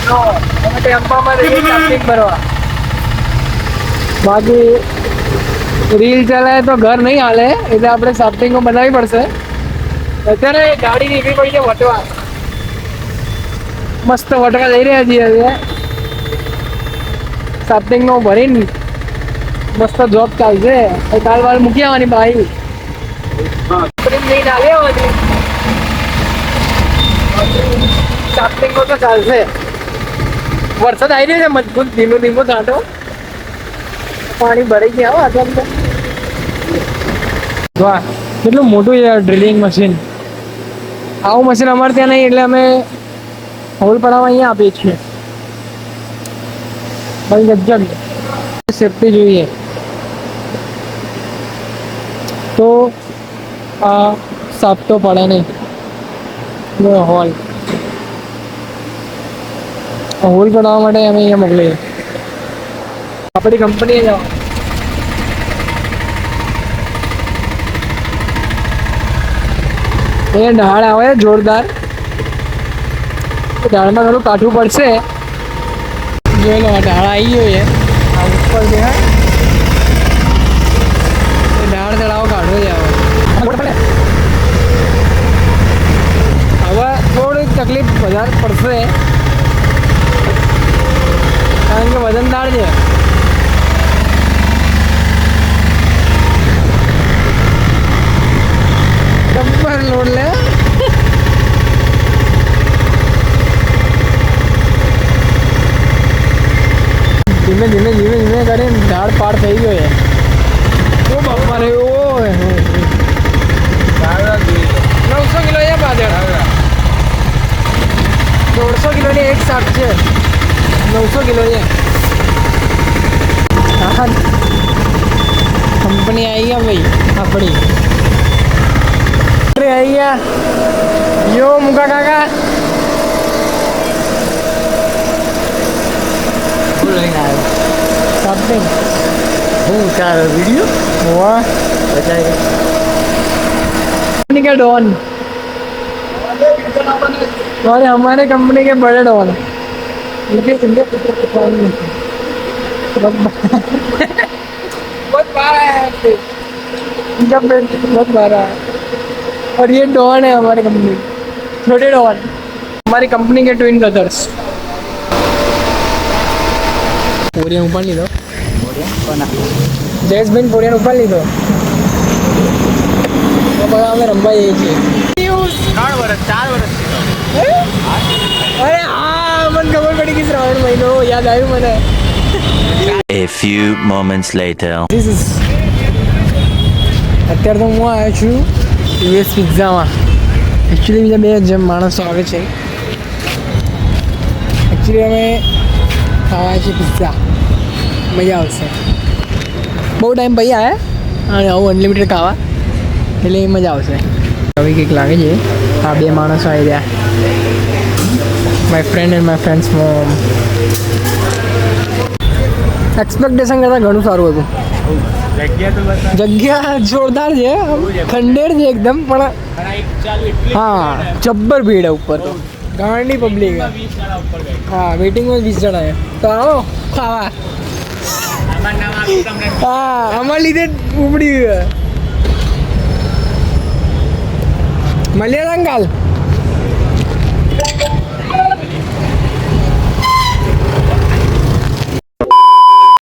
ટેમ્પામાં charging ભરવા. બાકી reel ચલાવે તો ઘર નહીં હાલે, એટલે આપણે સાફ્ટિંગો બનાવવી પડશે. અત્યારે ગાડી નીકળી પડી છે વટવા. મસ્ત વટવા જઈ રહ્યા છીએ હવે. સાફ્ટિંગનો ભરીને મસ્ત જોબ ચાલશે. કાલ વાળ મૂકી આવવાની બાઈ લઈને આવી આવવાની. સાફ્ટિંગો તો ચાલશે. વરસાદ આવી રહ્યો છે મજબૂત, ધીમો ધીમો છાંટો. પાણી ભરાઈ ગયા આટલા બધા. વાહ, કેટલું મોટું છે ડ્રિલિંગ મશીન. આવું મશીન અમારે ત્યાં નહીં, એટલે અમે હોલ પડાવવા અહીંયા આપીએ છીએ. ભાઈ ગજબ સેફ્ટી જોઈએ તો આ સાફ તો પડે નહીં. હોલ પડાવવા માટે અમે અહીંયા મોકલીએ. આપણી કંપનીએ જાઓ. એ ઢાળ આવે જોરદાર. ઢાળમાં થોડું કાઠું પડશે. જોઈ લો, ઢાળ આવી ગયો છે. આ ઉપર છે ઢાળ ચડાવો કાઢવો જ આવે. હવે થોડીક તકલીફ વધારે પડશે, કારણ કે વજનદાર છે. ગબ્બર લોડ લે. ધીમે ધીમે કરીને ઢાળ પાર થઈ ગયો છે. ઓ બાપા રે, ઓ 900 કિલો છે પાછળ. 150 કિલોની એક શાક છે. 900 કિલો છે. કંપની આવી ગયા ભાઈ આપણી. આવી ગયા. યો મુકા કાકા. સાફ્ટિંગ હું તારો વિડીયો વાહ બતાવી. कंपनी के डॉन. और हमारे कंपनी के बड़े डॉन. बहुत बार आया है इनका पेट, बहुत बार आया. और ये डॉन है हमारी कंपनी, छोटे डॉन. हमारी कंपनी के ट्विन ब्रदर्स. पोरिया ऊपर ली दो. जयेशबेन पोरिया ऊपर ली दो. અમે રમવા જઈએ છીએ. 4 વર્ષ. અરે હા, મને ખબર પડી કે શ્રાવણ મહિનો યાદ આવ્યું મને. A few moments later. અત્યારે તો હું આવ્યો છું યુએસ પિઝામાં. એકચ્યુઅલી બીજા 2 માણસો આવે છે. એકચ્યુઅલી અમે ખાવા છીએ પિઝા. મજા આવશે. બહુ ટાઈમ પછી આવ્યા અને આવું અનલિમિટેડ ખાવા, એટલે એ મજા આવશે. હવે કંઈક લાગે છે. આ 2 માણસો આવી રહ્યા. My friend and my friends mom. Expectation કરતાં ઘણું સારું હતું. જગ્યા જોરદાર છે, ખંડેર છે એકદમ. પણ હા, જબ્બર ભીડ ઉપર તો ગાંડી પબ્લિક. હા, વેટિંગમાં 20 જણા છે. તો આવો ખાવા. હા, અમારા લીધે ઉપડી મળ્યા કાલ.